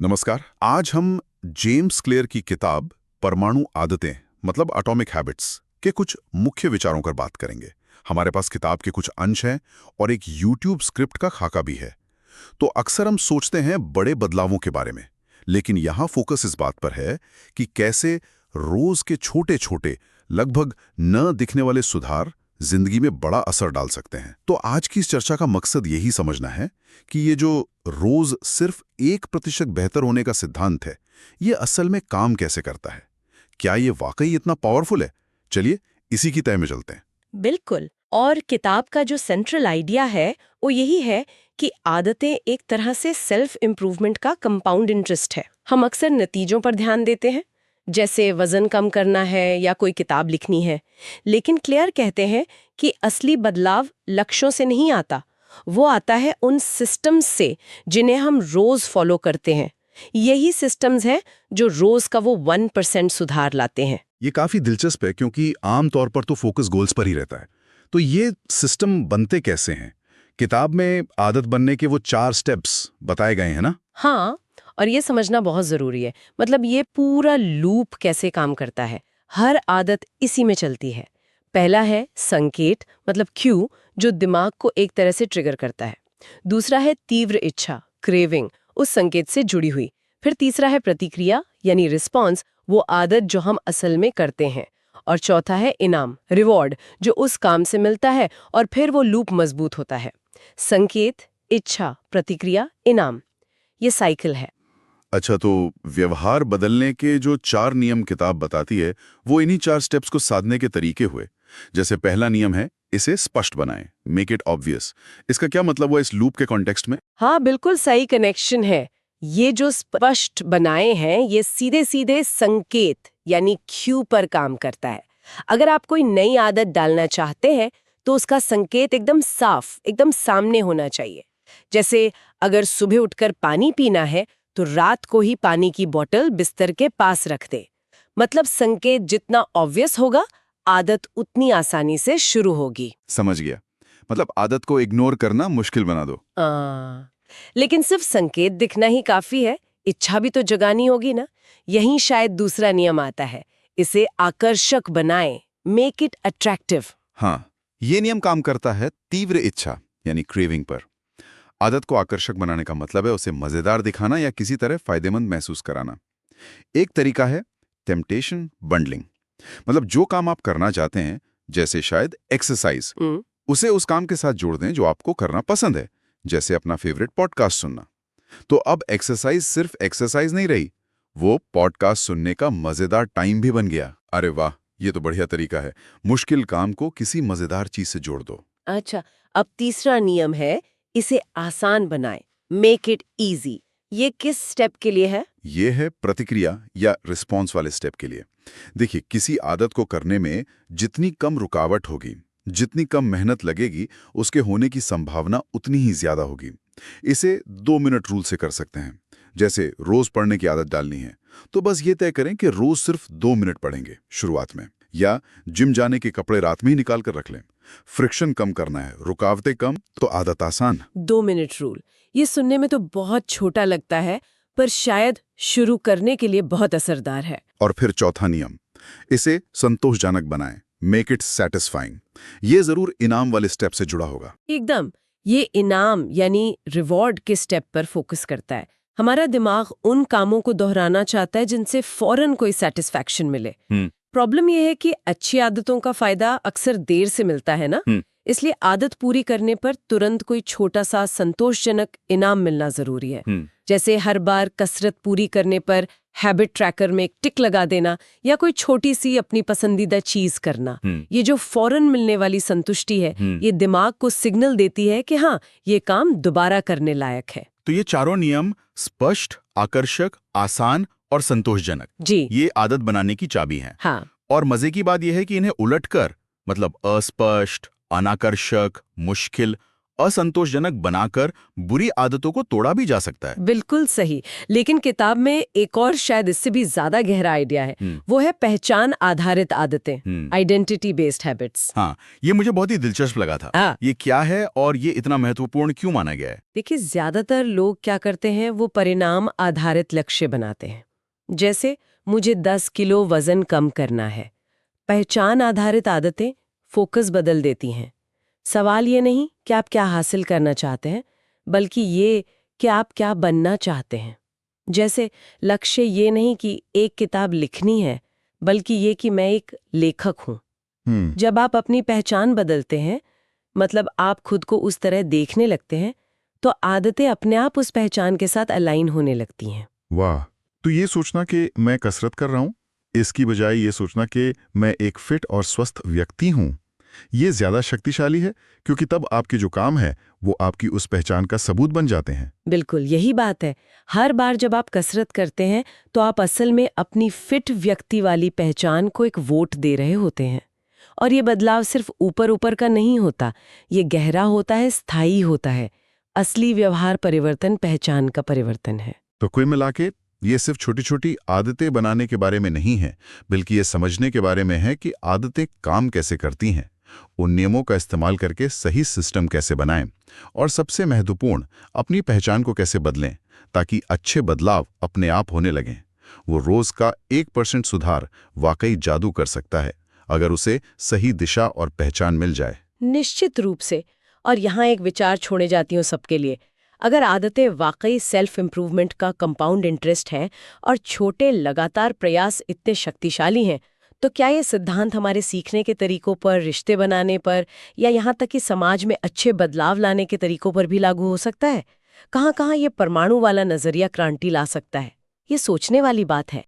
नमस्कार। आज हम जेम्स क्लियर की किताब परमाणु आदतें मतलब एटॉमिक हैबिट्स के कुछ मुख्य विचारों पर बात करेंगे। हमारे पास किताब के कुछ अंश हैं और एक यूट्यूब स्क्रिप्ट का खाका भी है। तो अक्सर हम सोचते हैं बड़े बदलावों के बारे में, लेकिन यहाँ फोकस इस बात पर है कि कैसे रोज के छोटे छोटे लगभग न दिखने वाले सुधार जिंदगी में बड़ा असर डाल सकते हैं। तो आज की इस चर्चा का मकसद यही समझना है कि ये जो रोज सिर्फ 1% बेहतर होने का सिद्धांत है, ये असल में काम कैसे करता है। क्या ये वाकई इतना पावरफुल है? चलिए इसी की तह में चलते हैं। बिल्कुल। और किताब का जो सेंट्रल आइडिया है वो यही है कि आदतें एक तरह से सेल्फ इम्प्रूवमेंट का कंपाउंड इंटरेस्ट है। हम अक्सर नतीजों पर ध्यान देते हैं, जैसे वजन कम करना है या कोई किताब लिखनी है, लेकिन क्लियर कहते हैं कि असली बदलाव लक्ष्यों से नहीं आता, वो आता है उन सिस्टम्स से जिन्हें हम रोज फॉलो करते हैं। यही सिस्टम्स हैं जो रोज का वो 1% सुधार लाते हैं। ये काफी दिलचस्प है क्योंकि आमतौर पर तो फोकस गोल्स पर ही रहता है। तो ये सिस्टम बनते कैसे हैं? किताब में आदत बनने के वो 4 स्टेप्स बताए गए हैं ना? हाँ, और ये समझना बहुत जरूरी है। मतलब ये पूरा लूप कैसे काम करता है, हर आदत इसी में चलती है। पहला है संकेत, मतलब क्यू, जो दिमाग को एक तरह से ट्रिगर करता है। दूसरा है तीव्र इच्छा, क्रेविंग, उस संकेत से जुड़ी हुई। फिर तीसरा है प्रतिक्रिया यानी रिस्पॉन्स, वो आदत जो हम असल में करते हैं। और चौथा है इनाम, रिवॉर्ड, जो उस काम से मिलता है और फिर वो लूप मजबूत होता है। संकेत, इच्छा, प्रतिक्रिया, इनाम, ये साइकिल है। अच्छा, तो व्यवहार बदलने के जो 4 नियम किताब बताती है, वो इन्हीं 4 स्टेप्स को साधने के तरीके हुए। जैसे पहला नियम है, इसे स्पष्ट बनाएं, मेक इट ऑब्वियस। इसका क्या मतलब हुआ इस लूप के कॉन्टेक्स्ट में? हाँ, बिल्कुल सही कनेक्शन है। ये जो स्पष्ट बनाए हैं, ये सीधे सीधे संकेत यानी क्यू पर काम करता है। अगर आप कोई नई आदत डालना चाहते हैं तो उसका संकेत एकदम साफ, एकदम सामने होना चाहिए। जैसे अगर सुबह उठकर पानी पीना है तो रात को ही पानी की बोतल बिस्तर के पास रख दे। मतलब संकेत जितना ऑब्वियस होगा, आदत उतनी आसानी से शुरू होगी। समझ गया। मतलब आदत को इग्नोर करना मुश्किल बना दो। लेकिन सिर्फ संकेत दिखना ही काफी है, इच्छा भी तो जगानी होगी ना। यहीं शायद दूसरा नियम आता है, इसे आकर्षक बनाएं, मेक इट अट्रैक्टिव। हाँ, ये नियम काम करता है तीव्र इच्छा यानी क्रेविंग पर। आदत को आकर्षक बनाने का मतलब है उसे मजेदार दिखाना या किसी तरह फायदेमंद महसूस कराना। एक तरीका है टेम्पटेशन बंडलिंग। मतलब जो काम आप करना चाहते हैं, जैसे शायद एक्सरसाइज, उसे उस काम के साथ जोड़ दें जो आपको करना पसंद है, जैसे अपना फेवरेट पॉडकास्ट सुनना। तो अब एक्सरसाइज सिर्फ एक्सरसाइज नहीं रही, वो पॉडकास्ट सुनने का मजेदार टाइम भी बन गया। अरे वाह, ये तो बढ़िया तरीका है। मुश्किल काम को किसी मजेदार चीज से जोड़ दो। अच्छा, अब तीसरा नियम है, इसे आसान बनाएं, मेक इट इजी। ये किस स्टेप के लिए है? ये है प्रतिक्रिया या रिस्पॉन्स वाले स्टेप के लिए। देखिए, किसी आदत को करने में जितनी कम रुकावट होगी, जितनी कम मेहनत लगेगी, उसके होने की संभावना उतनी ही ज्यादा होगी। इसे 2 मिनट रूल से कर सकते हैं। जैसे रोज पढ़ने की आदत डालनी है तो बस ये तय करें कि रोज सिर्फ 2 मिनट पढ़ेंगे शुरुआत में, या जिम जाने के कपड़े रात में ही निकाल कर रख लें। फ्रिक्शन कम करना है, रुकावटें कम, तो आदत आसान। 2 मिनट रूल, ये सुनने में तो बहुत छोटा लगता है, पर शायद शुरू करने के लिए बहुत असरदार है। और फिर चौथा नियम, इसे संतोषजनक बनाएं, मेक इट सेटिस्फाइंग। ये जरूर इनाम वाले स्टेप से जुड़ा होगा। एकदम, ये इनाम यानी रिवॉर्ड के स्टेप पर फोकस करता है। हमारा दिमाग उन कामों को दोहराना चाहता है जिनसे फौरन कोई सेटिस्फैक्शन मिले। प्रॉब्लम यह है कि अच्छी आदतों का फायदा अक्सर देर से मिलता है ना। इसलिए आदत पूरी करने पर तुरंत कोई छोटा सा संतोषजनक इनाम मिलना जरूरी है। जैसे हर बार कसरत पूरी करने पर हैबिट ट्रैकर में एक टिक लगा देना, या कोई छोटी सी अपनी पसंदीदा चीज करना। ये जो फौरन मिलने वाली संतुष्टि है, ये दिमाग को सिग्नल देती है कि हाँ, ये काम दोबारा करने लायक है। तो ये चारों नियम स्पष्ट, आकर्षक, आसान और संतोषजनक, जी, ये आदत बनाने की चाबी हैं। हाँ, और मजे की बात यह है कि इन्हें उलटकर, मतलब अस्पष्ट, अनाकर्षक, मुश्किल असंतोषजनक बनाकर बुरी आदतों को तोड़ा भी जा सकता है। बिल्कुल सही। लेकिन किताब में एक और शायद इससे भी ज्यादा गहरा आइडिया है, वो है पहचान आधारित आदतें, आइडेंटिटी बेस्ड हैबिट्स। हाँ, ये मुझे बहुत ही दिलचस्प लगा था। हाँ। ये क्या है और ये इतना महत्वपूर्ण क्यों माना गया है? देखिए, ज्यादातर लोग क्या करते हैं, वो परिणाम आधारित लक्ष्य बनाते हैं। जैसे मुझे 10 किलो वजन कम करना है। पहचान आधारित आदतें फोकस बदल देती हैं। सवाल ये नहीं कि आप क्या हासिल करना चाहते हैं, बल्कि ये कि आप क्या बनना चाहते हैं। जैसे लक्ष्य ये नहीं कि एक किताब लिखनी है, बल्कि ये कि मैं एक लेखक हूँ। जब आप अपनी पहचान बदलते हैं, मतलब आप खुद को उस तरह देखने लगते हैं, तो आदतें अपने आप उस पहचान के साथ अलाइन होने लगती हैं। वाह, तो ये सोचना कि मैं कसरत कर रहा हूँ, इसकी बजाय ये सोचना कि मैं एक फिट और स्वस्थ व्यक्ति हूँ, ये ज्यादा शक्तिशाली है, क्योंकि तब आपके जो काम है वो आपकी उस पहचान का सबूत बन जाते हैं। बिल्कुल यही बात है। हर बार जब आप कसरत करते हैं, तो आप असल में अपनी फिट व्यक्ति वाली पहचान को एक वोट दे रहे होते हैं। और ये बदलाव सिर्फ ऊपर ऊपर का नहीं होता, ये गहरा होता है, स्थायी होता है। असली व्यवहार परिवर्तन पहचान का परिवर्तन है। तो कुल मिला के ये सिर्फ छोटी छोटी आदतें बनाने के बारे में नहीं है, बल्कि ये समझने के बारे में है कि आदतें काम कैसे करती हैं, उन नियमों का इस्तेमाल करके सही सिस्टम कैसे बनाएं, और सबसे महत्वपूर्ण, अपनी पहचान को कैसे बदलें, ताकि अच्छे बदलाव अपने आप होने लगें। वो रोज का 1% सुधार वाकई जादू कर सकता है, अगर उसे सही दिशा और पहचान मिल जाए। निश्चित रूप से। और यहाँ एक विचार छोड़े जाती हूँ सबके लिए। अगर आदतें वाकई सेल्फ इम्प्रूवमेंट का कंपाउंड इंटरेस्ट है और छोटे लगातार प्रयास इतने शक्तिशाली हैं, तो क्या ये सिद्धांत हमारे सीखने के तरीकों पर, रिश्ते बनाने पर, या यहाँ तक कि समाज में अच्छे बदलाव लाने के तरीकों पर भी लागू हो सकता है? कहाँ-कहाँ ये परमाणु वाला नजरिया क्रांति ला सकता है? ये सोचने वाली बात है।